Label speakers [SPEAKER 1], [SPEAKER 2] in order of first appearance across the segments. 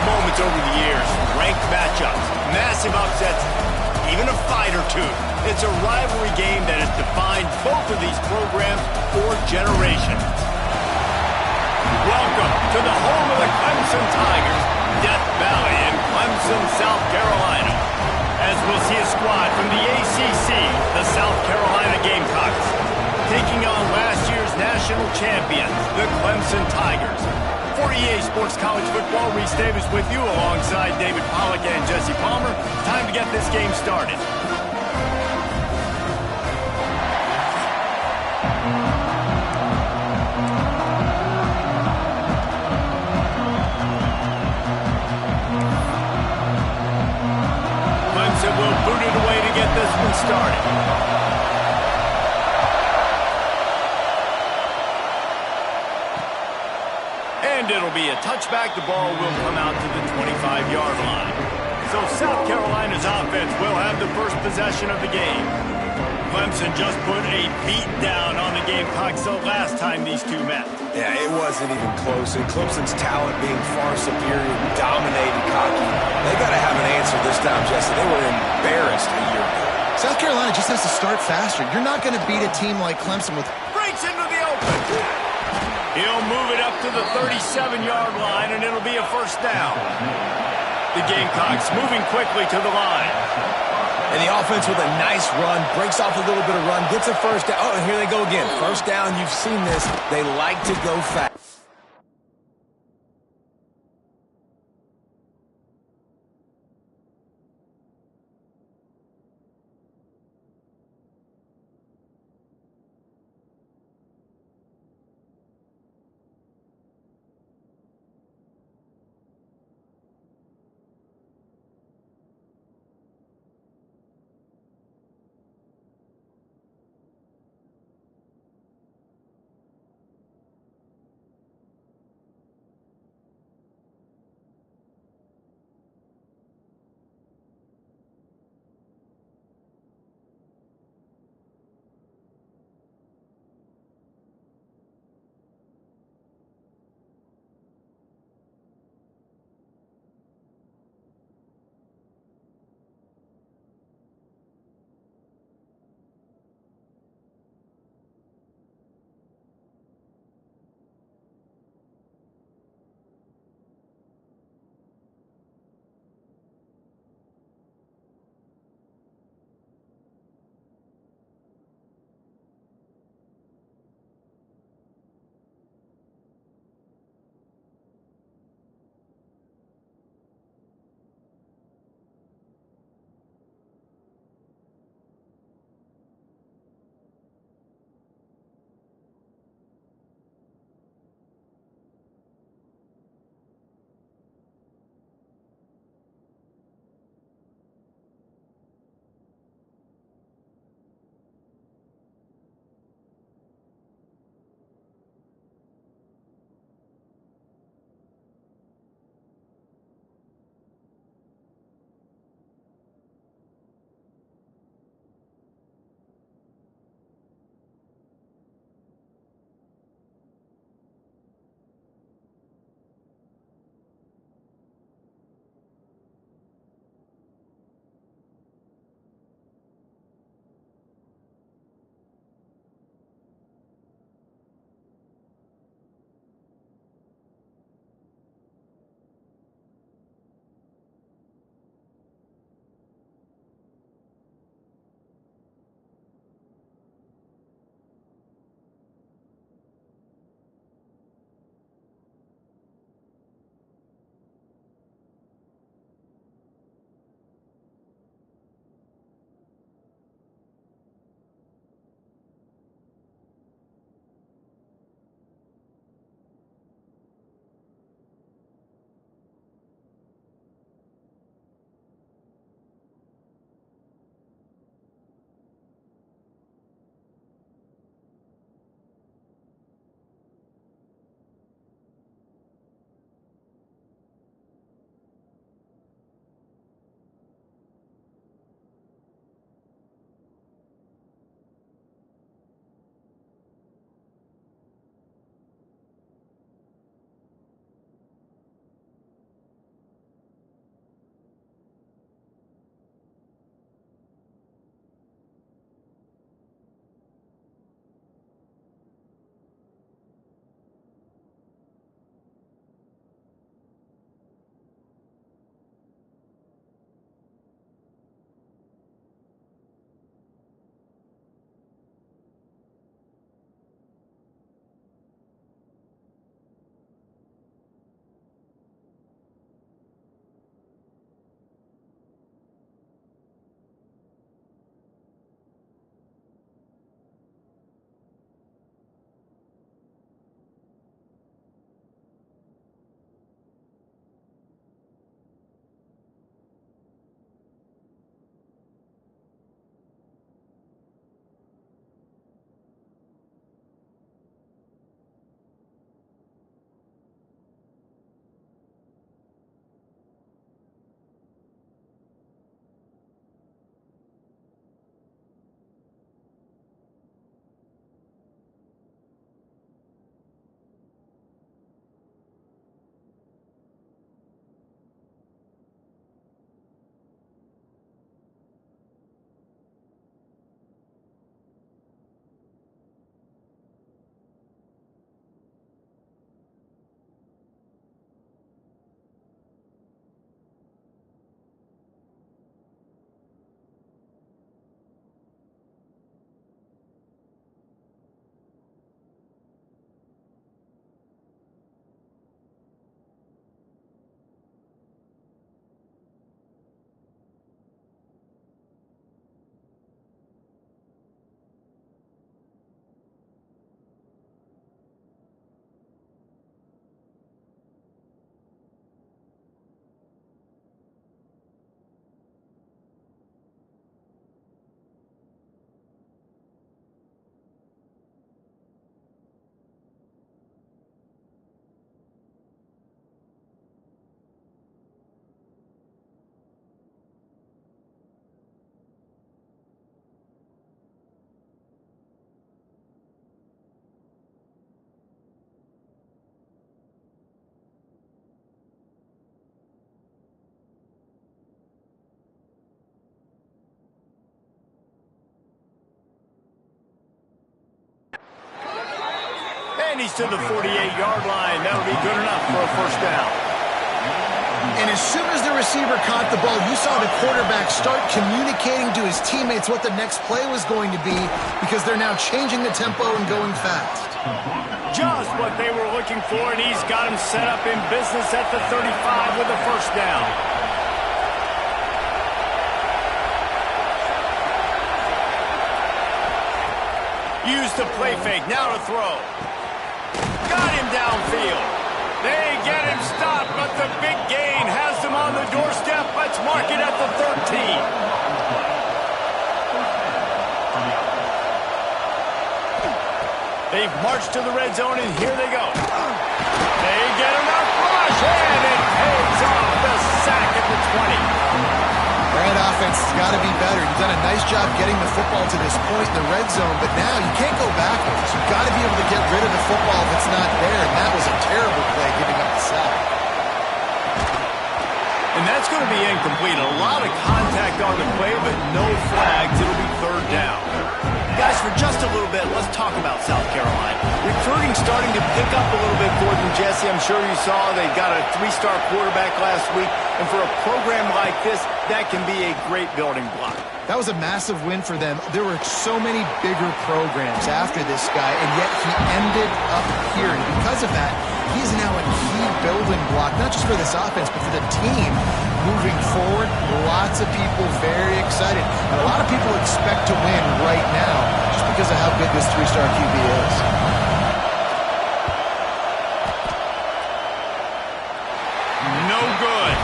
[SPEAKER 1] moments over the years, ranked matchups, massive upsets, even a fight or two. It's a rivalry game that has defined both of these programs for generations. Welcome to the home of the Clemson Tigers, Death Valley in Clemson, South Carolina. As we'll see a squad from the ACC, the South Carolina Gamecocks, taking on last year's national champions, the Clemson Tigers. For EA Sports College Football, Reese Davis with you alongside David Pollack and Jesse Palmer. Time to get this game started. Clemson will boot it away to get this one started. And it'll be a touchback. The ball will come out to the 25-yard line. So South Carolina's offense will have the first possession of the game. Clemson just put a beat down on the Gamecocks the last time these two met.
[SPEAKER 2] Yeah, it wasn't even close. And Clemson's talent being far superior, dominating cocky. They got to have an answer this time, Jesse. They were embarrassed a year ago.
[SPEAKER 3] South Carolina just has to start faster. You're not going to beat a team like Clemson with...
[SPEAKER 1] Breaks into the open. He'll move it up to the 37-yard line, and it'll be a first down. The Gamecocks moving quickly to the line.
[SPEAKER 2] And the offense with a nice run, breaks off a little bit of run, gets a first down. Oh, and here they go again. First down, you've seen this. They like to go fast.
[SPEAKER 1] And he's to the 48-yard line. That'll be good enough for a first down.
[SPEAKER 3] And as soon as the receiver caught the ball, you saw the quarterback start communicating to his teammates what the next play was going to be, because they're now changing the tempo and going fast.
[SPEAKER 1] Just what they were looking for, and he's got him set up in business at the 35 with a first down. Use the play fake, now to throw. Got him downfield. They get him stopped, but the big gain has them on the doorstep. Let's mark it at the 13. They've marched to the red zone, and here they go. They get enough rush, and it pays off the sack at the 20.
[SPEAKER 3] That offense has got to be better. You've done a nice job getting the football to this point in the red zone, but now you can't go backwards. You've got to be able to get rid of the football if it's not there, and that was a terrible play giving up the sack.
[SPEAKER 1] And that's going to be incomplete. A lot of contact on the play, but no flags. It'll be third down. Guys, for just a little bit, let's talk about South Carolina. Recruiting starting to pick up a little bit for them, Jesse. I'm sure you saw they got a 3-star quarterback last week. And for a program like this, that can be a great building block.
[SPEAKER 3] That was a massive win for them. There were so many bigger programs after this guy, and yet he ended up here. And because of that, he is now a key building block, not just for this offense, but for the team moving forward. Lots of people very excited. And a lot of people expect to win right now just because of how good this 3-star QB is.
[SPEAKER 1] No good.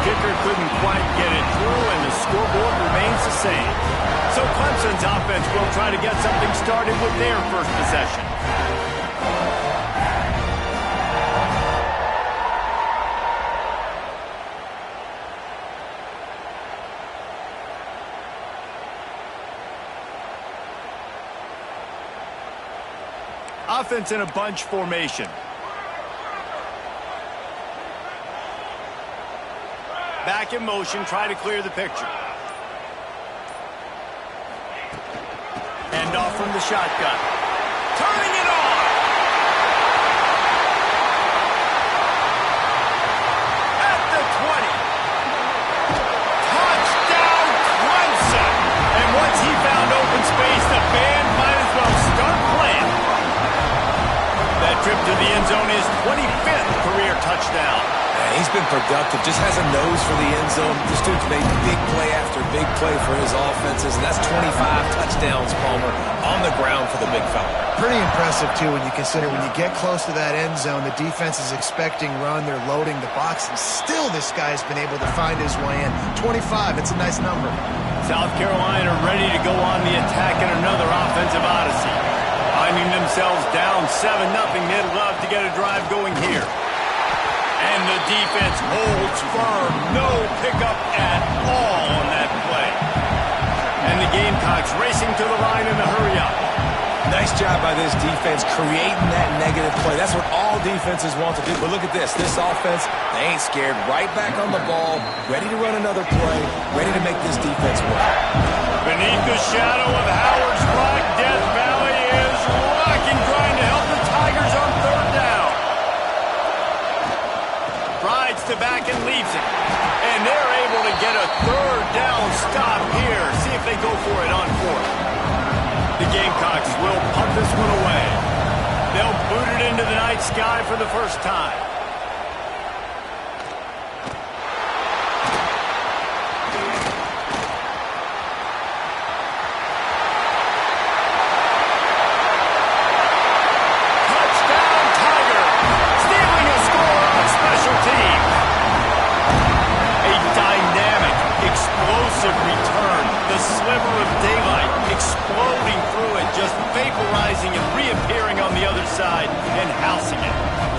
[SPEAKER 1] Kicker couldn't quite get it through, and the scoreboard remains the same. So Clemson's offense will try to get something started with their first possession. Offense in a bunch formation. Back in motion, try to clear the picture. Hand off from the shotgun. Turning it on! At the 20. Touchdown, Clemson! And once he found open space, the band might as well start playing. That trip to the end zone is 25th career touchdown.
[SPEAKER 2] He's been productive, just has a nose for the end zone. This dude's made big play after big play for his offenses, and that's 25 touchdowns, Palmer, on the ground for the big fella.
[SPEAKER 3] Pretty impressive, too, when you consider when you get close to that end zone, the defense is expecting run, they're loading the box, and still this guy's been able to find his way in. 25, it's a nice number.
[SPEAKER 1] South Carolina ready to go on the attack in another offensive odyssey. Finding themselves down 7-0, they'd love to get a drive going here. And the defense holds firm. No pickup at all on that play. And the Gamecocks racing to the line in the hurry-up.
[SPEAKER 2] Nice job by this defense creating that negative play. That's what all defenses want to do. But look at this. This offense, they ain't scared. Right back on the ball, ready to run another play, ready to make this defense work.
[SPEAKER 1] Beneath the shadow of Howard's flag, Death Valley is rocking, trying to help the Tigers on third down. Rides to back and leaves it. And they're able to get a third down stop here. See if they go for it on fourth. The Gamecocks will punt this one away. They'll boot it into the night sky for the first time. Touchdown, Tiger! Stealing a score on special teams. A dynamic, explosive return. The sliver of daylight exploding through it, just vaporizing and reappearing on the other side and housing it.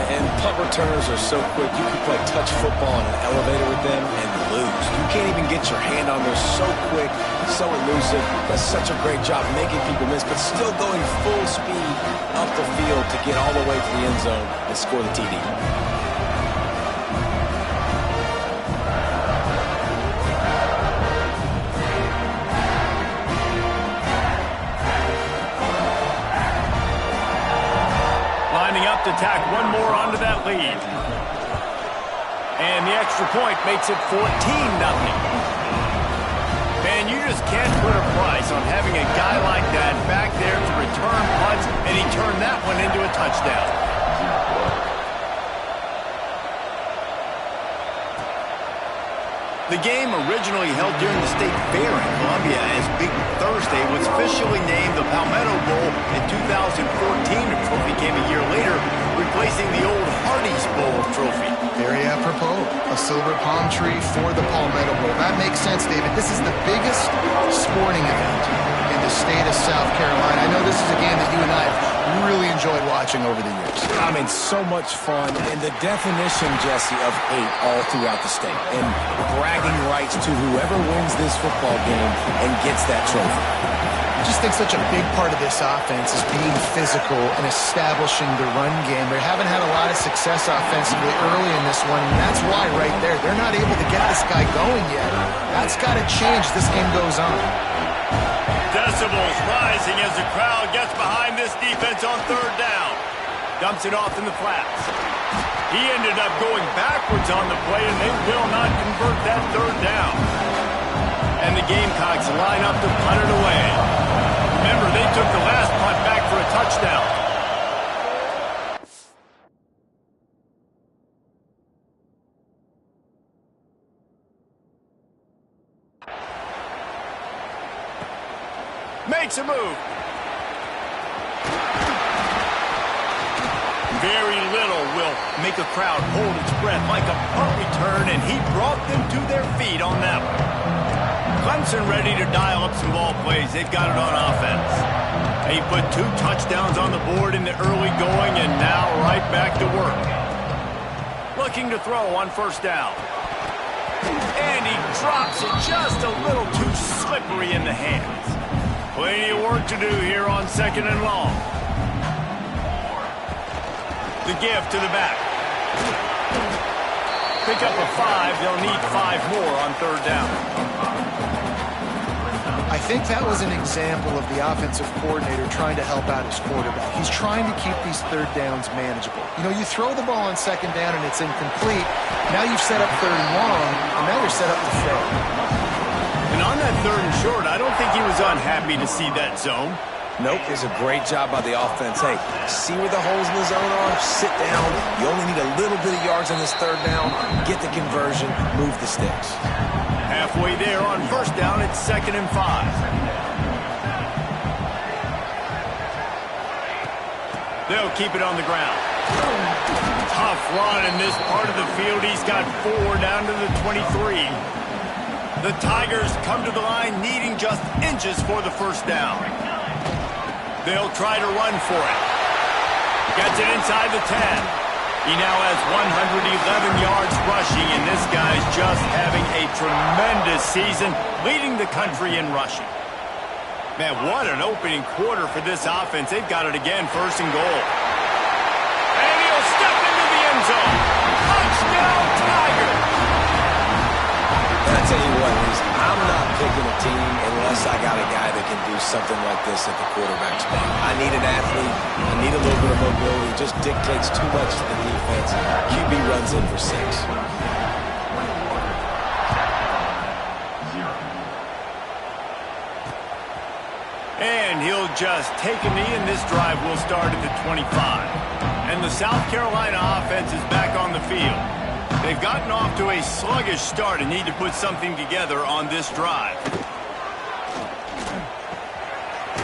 [SPEAKER 2] And punt returners are so quick. You can play touch football in an elevator with them and lose. You can't even get your hand on there. So quick, so elusive. Does such a great job making people miss, but still going full speed up the field to get all the way to the end zone and score the TD.
[SPEAKER 1] And the extra point makes it 14-0. Man, you just can't put a price on having a guy like that back there to return punts, and he turned that one into a touchdown. The game, originally held during the State Fair in Columbia as Big Thursday, was officially named the Palmetto Bowl in 2014. The trophy came a year later, replacing the old Hardee's Bowl trophy.
[SPEAKER 3] Very apropos, a silver palm tree for the Palmetto Bowl. That makes sense, David. This is the biggest sporting event in the state of South Carolina. I know this is a game that you and I have really enjoyed watching over the years.
[SPEAKER 2] I mean, so much fun, and the definition, Jesse, of hate all throughout the state, and bragging rights to whoever wins this football game and gets that trophy.
[SPEAKER 3] I just think such a big part of this offense is being physical and establishing the run game. They haven't had a lot of success offensively early in this one, and that's why right there, they're not able to get this guy going yet. That's got to change as this game goes on.
[SPEAKER 1] Decibels rising as the crowd gets behind this defense on third down. Dumps it off in the flats. He ended up going backwards on the play, and they will not convert that third down. And the Gamecocks line up to punt it away. Remember, they took the last punt back for a touchdown. Makes a move. Very little will make a crowd hold its breath like a punt return, and he brought them to their feet on that one. Clemson ready to dial up some ball plays. They've got it on offense. He put 2 touchdowns on the board in the early going, and now right back to work. Looking to throw on first down. And he drops it just a little too slippery in the hands. Plenty of work to do here on second and long. The give to the back. Pick up a 5. They'll need 5 more on third down.
[SPEAKER 3] I think that was an example of the offensive coordinator trying to help out his quarterback. He's trying to keep these third downs manageable. You know, you throw the ball on second down and it's incomplete. Now you've set up third and long, and now you're set up to fail.
[SPEAKER 1] And on that third and short, I don't think he was unhappy to see that zone.
[SPEAKER 2] Nope, it's a great job by the offense. Hey, see where the holes in the zone are? Sit down. You only need a little bit of yards on this third down. Get the conversion. Move the sticks.
[SPEAKER 1] Halfway there on first down, it's 2nd and 5. They'll keep it on the ground. Tough run in this part of the field. He's got 4 down to the 23. The Tigers come to the line needing just inches for the first down. They'll try to run for it. Gets it inside the 10. He now has 111 yards rushing, and this guy's just having a tremendous season, leading the country in rushing. Man, what an opening quarter for this offense. They've got it again, 1st and goal. And he'll step into the end zone. Touchdown, Tigers!
[SPEAKER 2] I tell you what, I'm not picking a team unless I got a guy that can do something like this at the quarterback spot. I need an athlete. I need a little bit of mobility. It just dictates too much to the defense. QB runs in for 6.
[SPEAKER 1] And he'll just take a knee, and this drive will start at the 25. And the South Carolina offense is back on the field. They've gotten off to a sluggish start and need to put something together on this drive.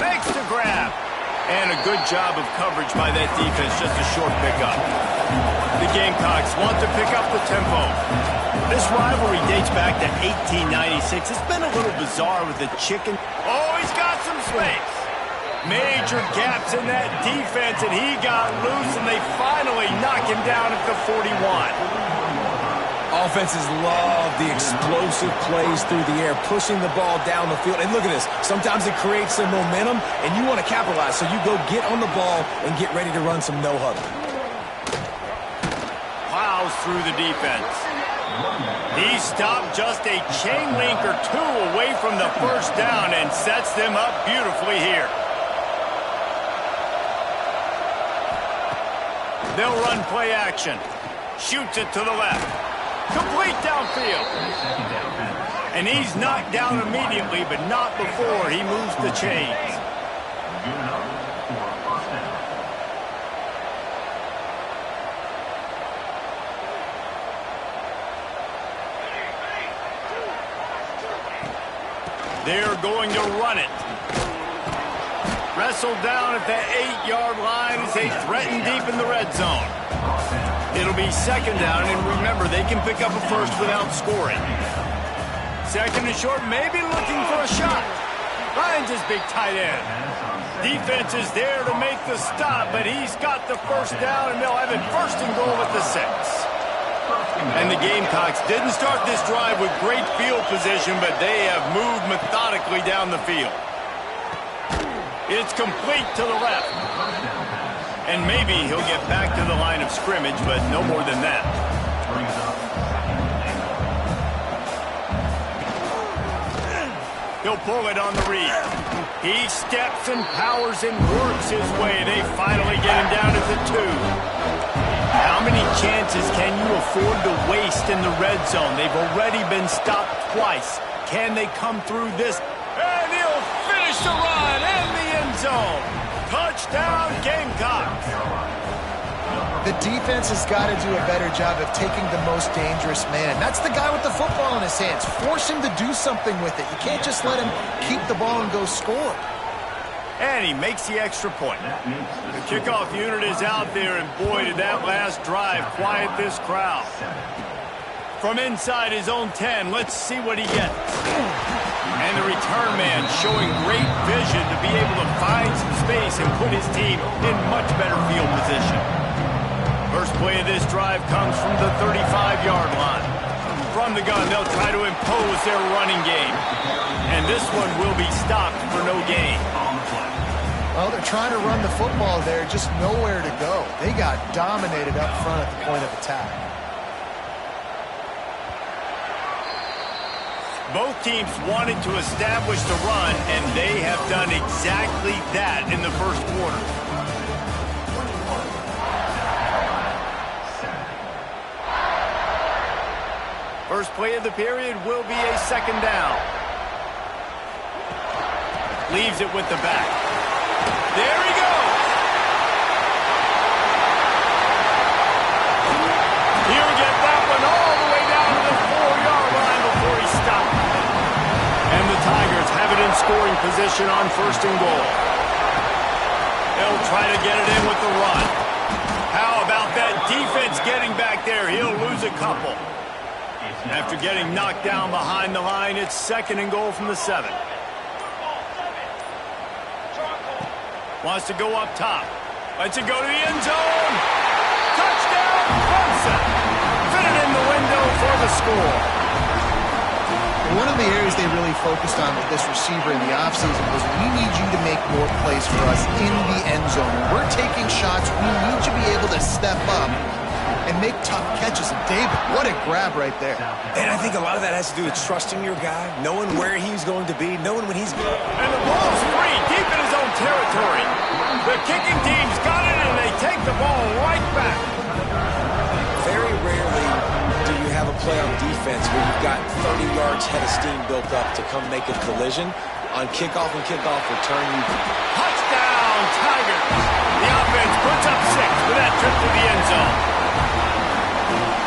[SPEAKER 1] Makes the grab. And a good job of coverage by that defense, just a short pickup. The Gamecocks want to pick up the tempo. This rivalry dates back to 1896. It's been a little bizarre with the chicken. Oh, he's got some space. Major gaps in that defense, and he got loose, and they finally knock him down at the 41.
[SPEAKER 2] Offenses love the explosive plays through the air, pushing the ball down the field. And look at this. Sometimes it creates some momentum, and you want to capitalize. So you go get on the ball and get ready to run some no-huddle.
[SPEAKER 1] Plows through the defense. He stopped just a chain link or 2 away from the first down and sets them up beautifully here. They'll run play action. Shoots it to the left. Complete downfield. And he's knocked down immediately, but not before he moves the chains. They're going to run it. Wrestled down at the 8-yard line as they threaten deep in the red zone. It'll be second down, and remember, they can pick up a first without scoring. Second and short, maybe looking for a shot. Finds his big tight end. Defense is there to make the stop, but he's got the first down, and they'll have it first and goal at the 6. And the Gamecocks didn't start this drive with great field position, but they have moved methodically down the field. It's complete to the left. And maybe he'll get back to the line of scrimmage, but no more than that. He'll pull it on the read. He steps and powers and works his way. They finally get him down at the 2. How many chances can you afford to waste in the red zone? They've already been stopped twice. Can they come through this? And he'll finish the run in the end zone. Touchdown, Gamecocks.
[SPEAKER 3] The defense has got to do a better job of taking the most dangerous man. That's the guy with the football in his hands. Force him to do something with it. You can't just let him keep the ball and go score.
[SPEAKER 1] And he makes the extra point. The kickoff unit is out there, and boy, did that last drive quiet this crowd. From inside his own 10, let's see what he gets. And the return man showing great vision to be able to find some space and put his team in much better field position. First play of this drive comes from the 35-yard line. From the gun, they'll try to impose their running game. And this one will be stopped for no gain.
[SPEAKER 3] Well, they're trying to run the football there, just nowhere to go. They got dominated up front at the point of attack.
[SPEAKER 1] Both teams wanted to establish the run, and they have done exactly that in the first quarter. First play of the period will be a second down. Leaves it with the back. There he goes. He'll get that one all the way down to the 4-yard line before he stopped. And the Tigers have it in scoring position on first and goal. They'll try to get it in with the run. How about that defense getting back there? He'll lose a couple. After getting knocked down behind the line, it's second and goal from the 7. Wants to go up top. Lets it go to the end zone. Touchdown, Clemson. Fit it in the window for the score.
[SPEAKER 3] One of the areas they really focused on with this receiver in the offseason was we need you to make more plays for us in the end zone. When we're taking shots, we need you to be able to step up and make tough catches. And David, what a grab right there.
[SPEAKER 2] And I think a lot of that has to do with trusting your guy, knowing where he's going to be, knowing when he's going.
[SPEAKER 1] And the ball's free, deep in his own territory. The kicking team's got it, and they take the ball right back.
[SPEAKER 2] Very rarely do you have a play on defense where you've got 30 yards head of steam built up to come make a collision. On kickoff and kickoff return, you...
[SPEAKER 1] Touchdown, Tigers. The offense puts up 6 with that trip to the end zone.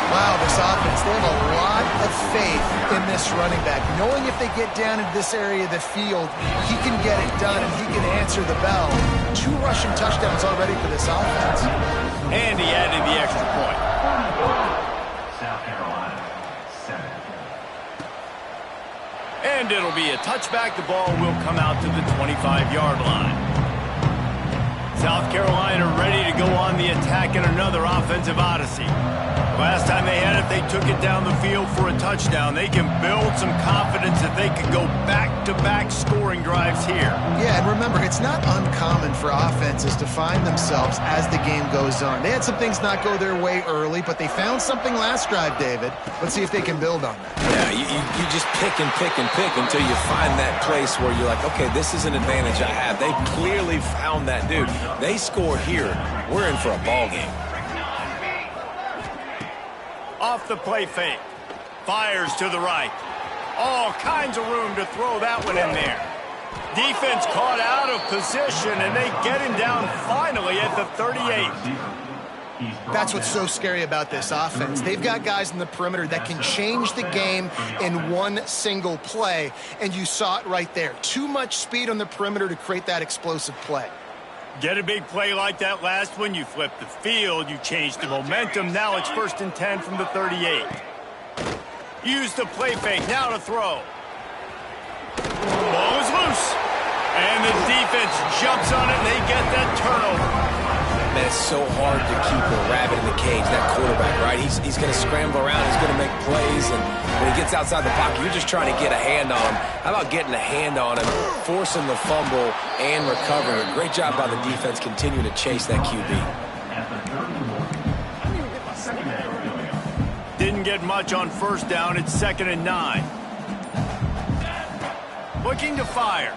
[SPEAKER 3] Wow, this offense, they have a lot of faith in this running back. Knowing if they get down into this area of the field, he can get it done and he can answer the bell. 2 rushing touchdowns already for this offense.
[SPEAKER 1] And he added the extra point.
[SPEAKER 4] South Carolina, 7.
[SPEAKER 1] And it'll be a touchback. The ball will come out to the 25-yard line. South Carolina ready to go on the attack in another offensive odyssey. Last time they had it, they took it down the field for a touchdown. They can build some confidence that they could go back-to-back scoring drives here.
[SPEAKER 3] Yeah, and remember, it's not uncommon for offenses to find themselves as the game goes on. They had some things not go their way early, but they found something last drive, David. Let's see if they can build on that.
[SPEAKER 2] Yeah, you just pick and pick and pick until you find that place where you're like, okay, this is an advantage I have. They clearly found that dude. They score here. We're in for a ball game.
[SPEAKER 1] Off the play fake. Fires to the right. All kinds of room to throw that one in there. Defense caught out of position, and they get him down finally at the 38.
[SPEAKER 3] That's what's so scary about this offense. They've got guys in the perimeter that can change the game in one single play, and you saw it right there. Too much speed on the perimeter to create that explosive play.
[SPEAKER 1] Get a big play like that last one, you flip the field, you change the momentum. Now it's 1st and 10 from the 38. Use the play fake, now to throw. Ball is loose. And the defense jumps on it, and they get that turnover.
[SPEAKER 2] Man, it's so hard to keep a rabbit in the cage, that quarterback, right? He's going to scramble around, he's going to make plays, and when he gets outside the pocket, you're just trying to get a hand on him. How about getting a hand on him, forcing the fumble, and recovering? A great job by the defense continuing to chase that QB.
[SPEAKER 1] Didn't get much on 1st down. It's 2nd and 9. Looking to fire.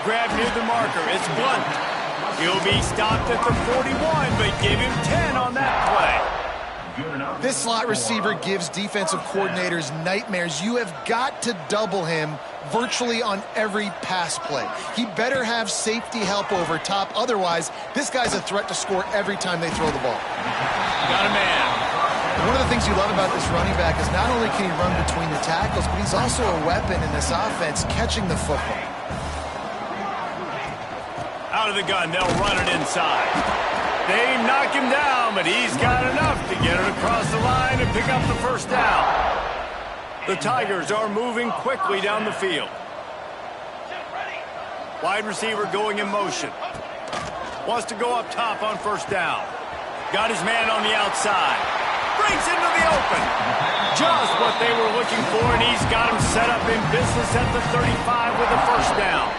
[SPEAKER 1] Grab near the marker. It's Blunt. He'll be stopped at the 41, but give him 10 on that play.
[SPEAKER 3] This slot receiver gives defensive coordinators nightmares. You have got to double him virtually on every pass play. He better have safety help over top. Otherwise, this guy's a threat to score every time they throw the ball.
[SPEAKER 1] Got a man.
[SPEAKER 3] One of the things you love about this running back is not only can he run between the tackles, but he's also a weapon in this offense catching the football.
[SPEAKER 1] Out of the gun, they'll run it inside. They knock him down, but he's got enough to get it across the line and pick up the 1st down. The Tigers are moving quickly down the field. Wide receiver going in motion. Wants to go up top on 1st down. Got his man on the outside. Brings into the open. Just what they were looking for, and he's got him set up in business at the 35 with the 1st down.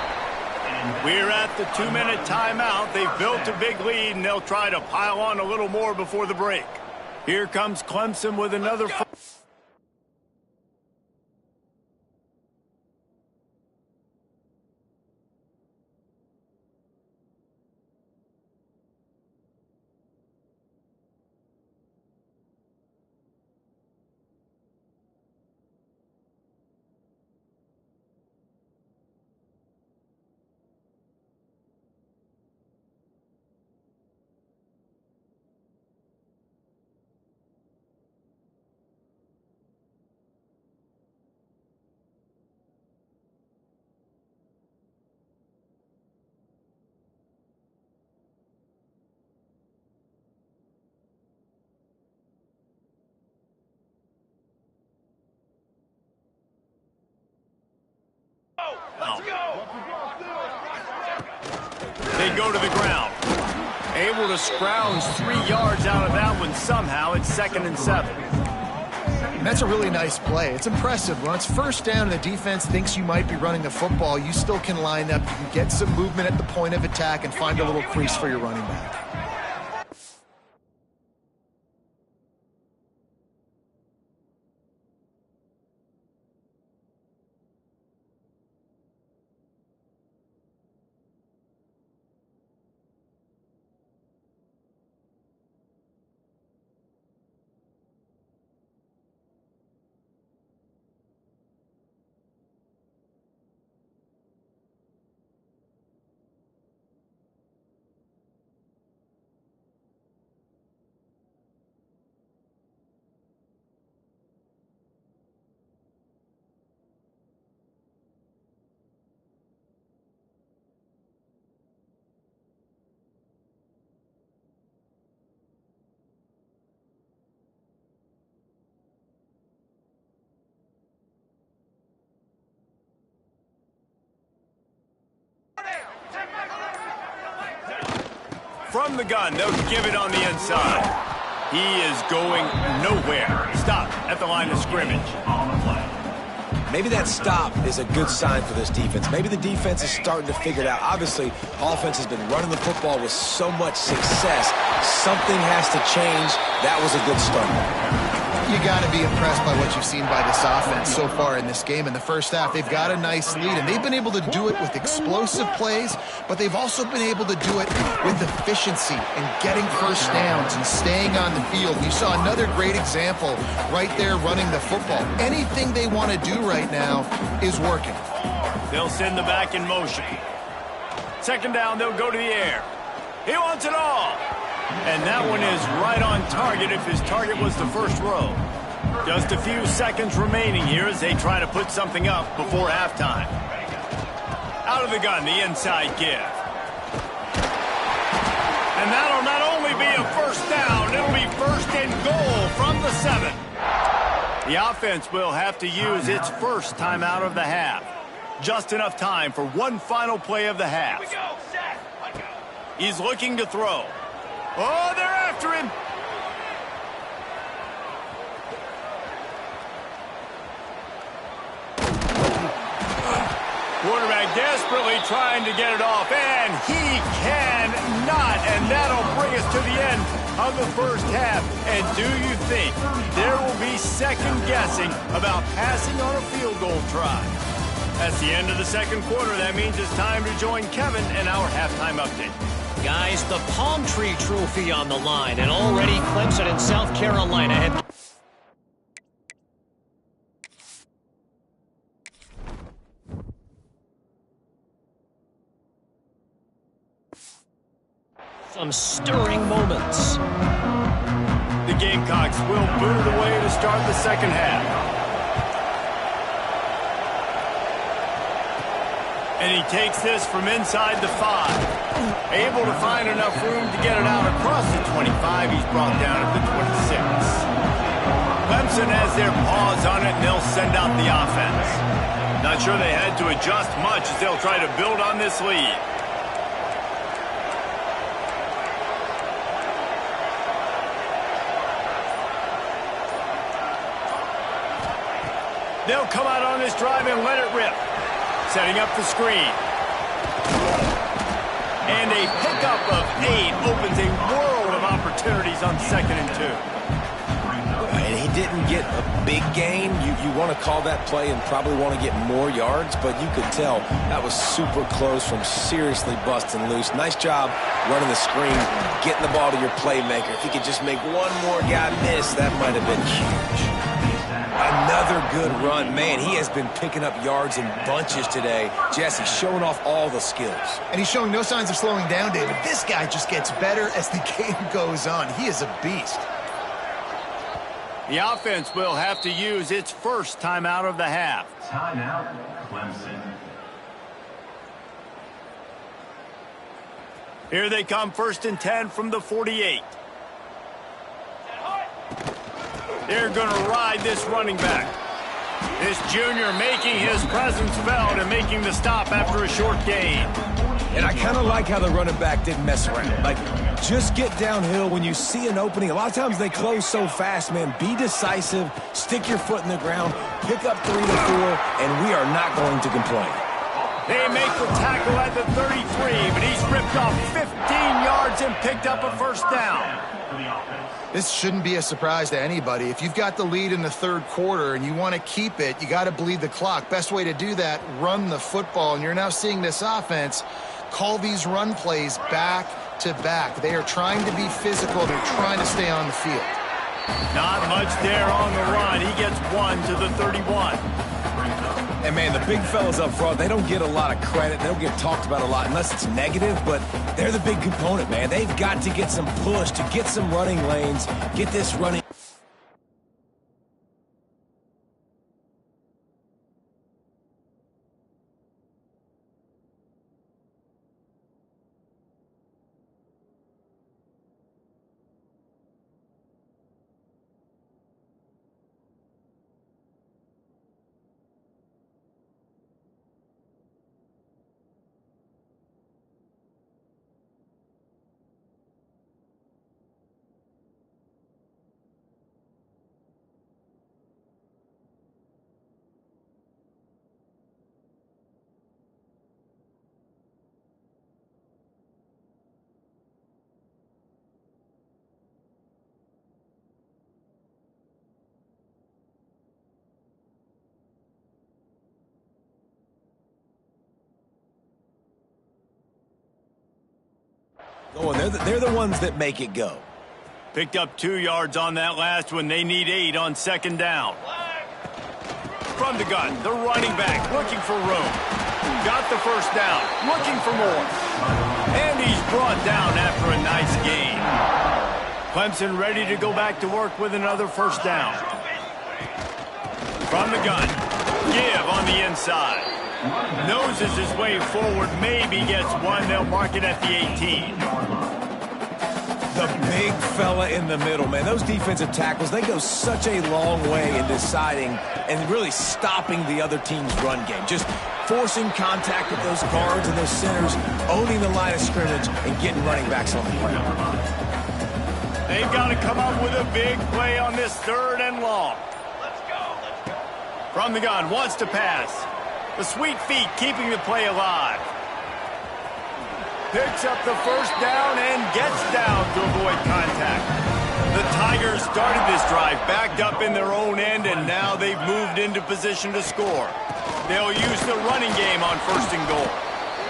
[SPEAKER 1] We're at the 2-minute timeout. They've built a big lead, and they'll try to pile on a little more before the break. Here comes Clemson with another... They go to the ground. Able to scrounge 3 yards out of that one somehow. It's 2nd and 7.
[SPEAKER 3] And that's a really nice play. It's impressive. When it's 1st down and the defense thinks you might be running the football, you still can line up. You can get some movement at the point of attack and find a little crease for your running back.
[SPEAKER 1] From the gun, they'll give it on the inside. He is going nowhere. Stop at the line of scrimmage.
[SPEAKER 2] Maybe that stop is a good sign for this defense. Maybe the defense is starting to figure it out. Obviously, offense has been running the football with so much success. Something has to change. That was a good start.
[SPEAKER 3] You got to be impressed by what you've seen by this offense so far in this game. In the first half, they've got a nice lead, and they've been able to do it with explosive plays, but they've also been able to do it with efficiency and getting first downs and staying on the field. You saw another great example right there running the football. Anything they want to do right now is working.
[SPEAKER 1] They'll send the back in motion. Second down, they'll go to the air. He wants it all. And that one is right on target if his target was the first row. Just a few seconds remaining here as they try to put something up before halftime. Out of the gun, the inside give. And that'll not only be a first down, it'll be first and goal from the 7. The offense will have to use its first timeout of the half. Just enough time for one final play of the half. He's looking to throw. Oh, they're after him. Quarterback desperately trying to get it off, and he cannot. And that'll bring us to the end of the first half. And do you think there will be second guessing about passing on a field goal try? That's the end of the second quarter. That means it's time to join Kevin in our halftime update.
[SPEAKER 5] Guys, the Palm Tree Trophy on the line, and already Clemson and South Carolina have... some stirring moments.
[SPEAKER 1] The Gamecocks will boot it away to start the second half. And he takes this from inside the 5. Able to find enough room to get it out across the 25. He's brought down at the 26. Clemson has their paws on it, and they'll send out the offense. Not sure they had to adjust much as they'll try to build on this lead. They'll come out on this drive and let it rip. Setting up the screen. And a pickup of 8 opens a world of opportunities on 2nd and 2.
[SPEAKER 2] And he didn't get a big gain. You want to call that play and probably want to get more yards, but you could tell that was super close from seriously busting loose. Nice job running the screen, getting the ball to your playmaker. If he could just make one more guy miss, that might have been huge. Another good run. Man, he has been picking up yards in bunches today. Jesse showing off all the skills.
[SPEAKER 3] And he's showing no signs of slowing down, David. This guy just gets better as the game goes on. He is a beast.
[SPEAKER 1] The offense will have to use its first timeout of the half.
[SPEAKER 4] Timeout, Clemson.
[SPEAKER 1] Here they come, 1st and 10 from the 48. They're going to ride this running back. This junior making his presence felt and making the stop after a short gain.
[SPEAKER 2] And I kind of like how the running back didn't mess around. Like, just get downhill when you see an opening. A lot of times they close so fast, man. Be decisive, stick your foot in the ground, pick up 3 to 4, and we are not going to complain.
[SPEAKER 1] They make the tackle at the 33, but he's ripped off 15 yards and picked up a first down.
[SPEAKER 3] This shouldn't be a surprise to anybody. If you've got the lead in the third quarter and you want to keep it, you got to bleed the clock. Best way to do that, run the football. And you're now seeing this offense call these run plays back to back. They are trying to be physical. They're trying to stay on the field.
[SPEAKER 1] Not much there on the run. He gets 1 to the 31.
[SPEAKER 2] And, man, the big fellas up front, they don't get a lot of credit. They don't get talked about a lot unless it's negative, but they're the big component, man. They've got to get some push, to get some running lanes, get this running. Oh, and they're the ones that make it go.
[SPEAKER 1] Picked up 2 yards on that last one. They need 8 on second down. From the gun, the running back looking for room. Got the first down, looking for more. And he's brought down after a nice gain. Clemson ready to go back to work with another first down. From the gun, give on the inside. Noses his way forward, maybe gets one. They'll mark it at the 18.
[SPEAKER 2] The big fella in the middle, man. Those defensive tackles, they go such a long way in deciding and really stopping the other team's run game. Just forcing contact with those guards and those centers, owning the line of scrimmage, and getting running backs on the ground.
[SPEAKER 1] They've got to come up with a big play on this 3rd and long. From the gun, wants to pass. The sweet feet keeping the play alive. Picks up the first down and gets down to avoid contact. The Tigers started this drive backed up in their own end, and now they've moved into position to score. They'll use the running game on 1st and goal.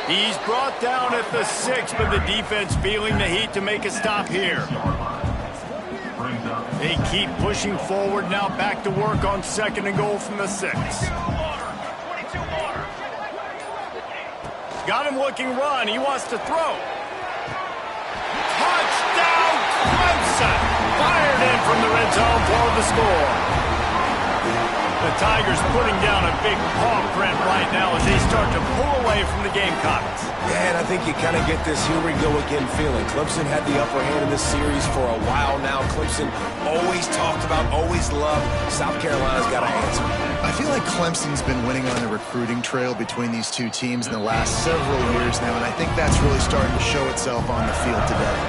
[SPEAKER 1] He's brought down at the 6, but the defense feeling the heat to make a stop here. They keep pushing forward now, back to work on 2nd and goal from the 6. Got him looking run. He wants to throw. Touchdown, Clemson! Fired in from the red zone for the score. The Tigers putting down a big paw print right now as they start to pull away from the Gamecocks.
[SPEAKER 2] Yeah, and I think you kind of get this here we go again feeling. Clemson had the upper hand in this series for a while now. Clemson always talked about, always loved. South Carolina's got to answer.
[SPEAKER 3] I feel like Clemson's been winning on the recruiting trail between these two teams in the last several years now, and I think that's really starting to show itself on the field today.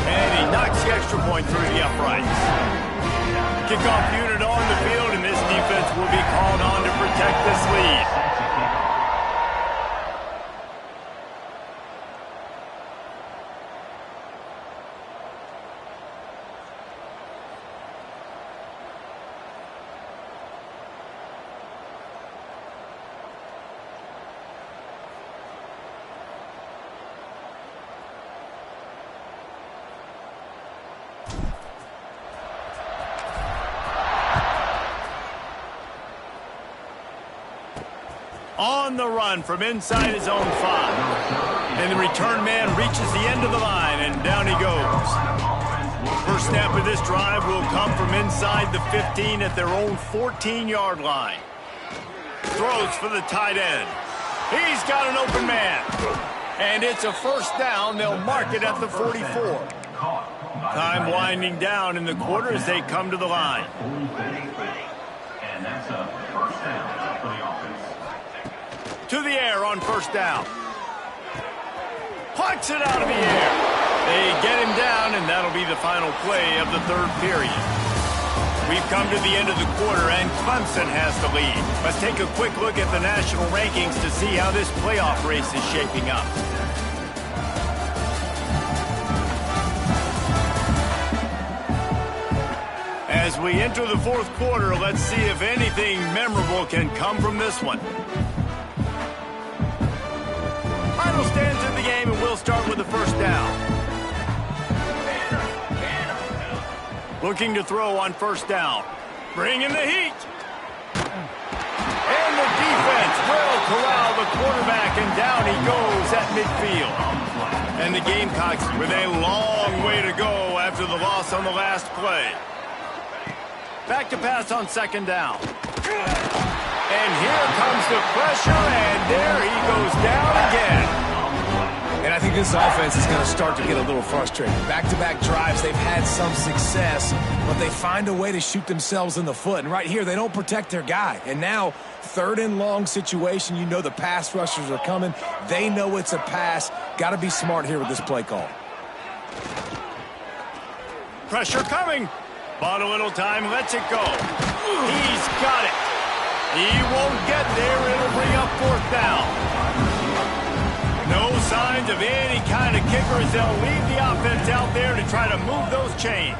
[SPEAKER 1] And he knocks the extra point through the uprights. Kickoff unit on the field, and this defense will be called on to protect this lead. On the run from inside his own 5. And the return man reaches the end of the line, and down he goes. First snap of this drive will come from inside the 15 at their own 14-yard line. Throws for the tight end. He's got an open man. And it's a first down. They'll mark it at the 44. Time winding down in the quarter as they come to the line.
[SPEAKER 4] And that's a first down for the offense.
[SPEAKER 1] To the air on first down. Plucks it out of the air. They get him down, and that'll be the final play of the 3rd period. We've come to the end of the quarter, and Clemson has the lead. Let's take a quick look at the national rankings to see how this playoff race is shaping up. As we enter the 4th quarter, let's see if anything memorable can come from this one. Final stands in the game, and we'll start with the first down. Looking to throw on first down. Bringing the heat. And the defense will corral the quarterback, and down he goes at midfield. And the Gamecocks with a long way to go after the loss on the last play. Back to pass on second down. And here comes the pressure, and there he goes down again.
[SPEAKER 2] And I think this offense is going to start to get a little frustrated. Back-to-back drives, they've had some success, but they find a way to shoot themselves in the foot. And right here, they don't protect their guy. And now, 3rd and long situation, you know the pass rushers are coming. They know it's a pass. Got to be smart here with this play call.
[SPEAKER 1] Pressure coming. Bought a little time, lets it go. He's got it. He won't get there. It'll bring up 4th down. No signs of any kind of kicker as they'll leave the offense out there to try to move those chains.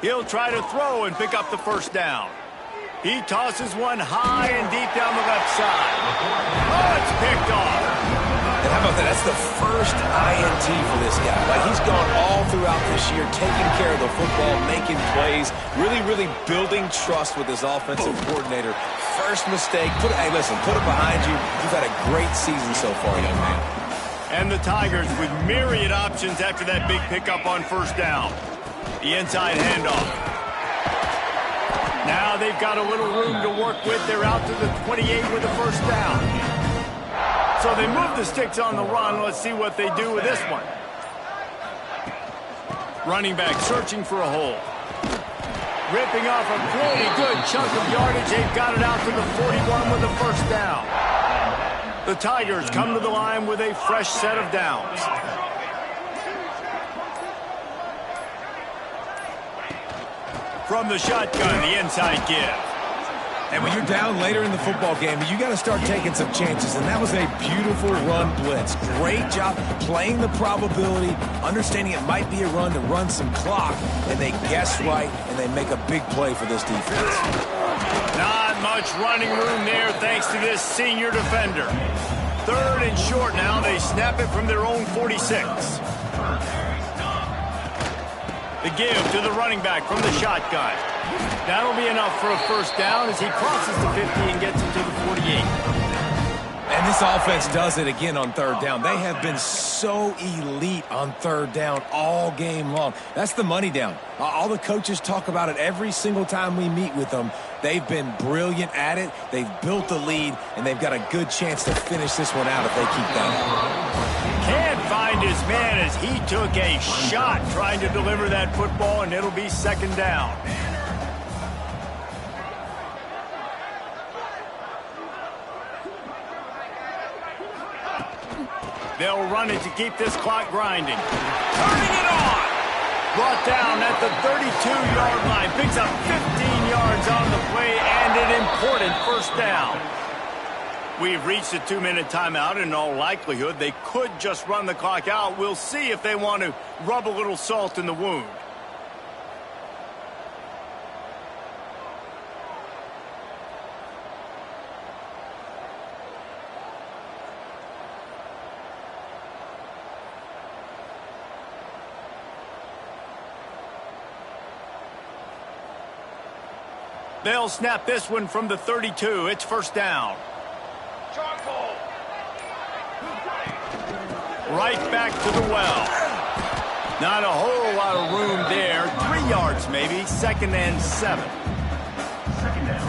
[SPEAKER 1] He'll try to throw and pick up the first down. He tosses one high and deep down the left side. Oh, it's picked off.
[SPEAKER 2] And How about that? That's the first INT for this guy. Like, he's gone all throughout this year, taking care of the football, making plays, really building trust with his offensive coordinator. First mistake, hey, listen, put it behind you. You've had a great season so far, young man.
[SPEAKER 1] And the Tigers with myriad options after that big pickup on first down. The inside handoff. Now they've got a little room to work with. They're out to the 28 with a first down. So they move the sticks on the run. Let's see what they do with this one. Running back searching for a hole. Ripping off a pretty good chunk of yardage. They've got it out to the 41 with a first down. The Tigers come to the line with a fresh set of downs. From the shotgun, the inside give.
[SPEAKER 2] And when you're down later in the football game, you got to start taking some chances. And that was a beautiful run blitz. Great job playing the probability, understanding it might be a run to run some clock. And they guess right, and they make a big play for this defense.
[SPEAKER 1] Not much running room there thanks to this senior defender. Third and short now. They snap it from their own 46. The give to the running back from the shotgun. That'll be enough for a first down as he crosses the 50 and gets it to the 48.
[SPEAKER 2] And this offense does it again on third down. They have been so elite on third down all game long. That's the money down. All the coaches talk about it every single time we meet with them. They've been brilliant at it. They've built the lead, and they've got a good chance to finish this one out if they keep going.
[SPEAKER 1] Can't find his man as he took a shot trying to deliver that football, and it'll be second down. They'll run it to keep this clock grinding. Turning it on! Brought down at the 32-yard line. Picks up 15 yards on the play and an important first down. We've reached a 2-minute timeout. In all likelihood, they could just run the clock out. We'll see if they want to rub a little salt in the wound. They'll snap this one from the 32. It's first down. Right back to the well. Not a whole lot of room there. 3 yards maybe. Second and 7.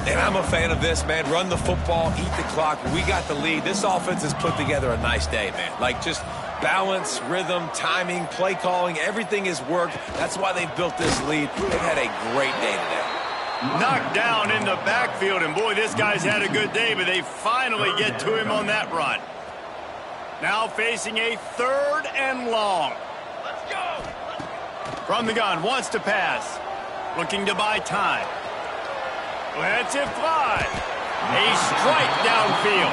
[SPEAKER 2] And I'm a fan of this, man. Run the football, eat the clock. We got the lead. This offense has put together a nice day, man. Like, just balance, rhythm, timing, play calling, everything has worked. That's why they've built this lead. They've had a great day today.
[SPEAKER 1] Knocked down in the backfield, and boy, this guy's had a good day, but they finally get to him on that run. Now facing a third and long. Let's go! From the gun, wants to pass. Looking to buy time. Lets it fly. A strike downfield.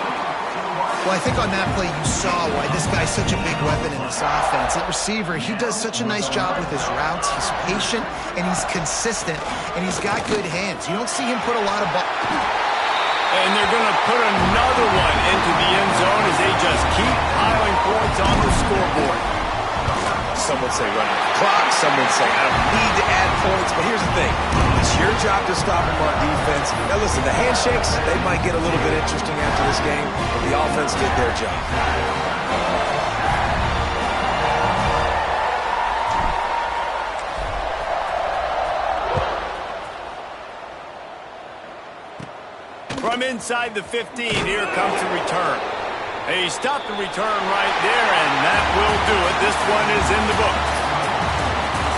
[SPEAKER 3] Well, I think on that play you saw why this guy's such a big weapon in this offense. That receiver, he does such a nice job with his routes. He's patient, and he's consistent, and he's got good hands. You don't see him put a lot of ball.
[SPEAKER 1] And they're going to put another one into the end zone as they just keep piling points on the scoreboard.
[SPEAKER 2] Some would say run the clock. Some would say I don't need to add points. But here's the thing. It's your job to stop them on defense. Now, listen, the handshakes, they might get a little bit interesting after this game, but the offense did their job.
[SPEAKER 1] From inside the 15, here comes the return. He stopped the return right there, and that will do it. This one is in the book.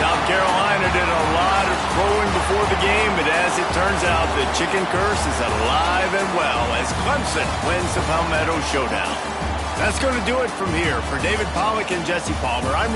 [SPEAKER 1] South Carolina did a lot of throwing before the game, but as it turns out, the chicken curse is alive and well as Clemson wins the Palmetto Showdown. That's going to do it from here. For David Pollack and Jesse Palmer, I'm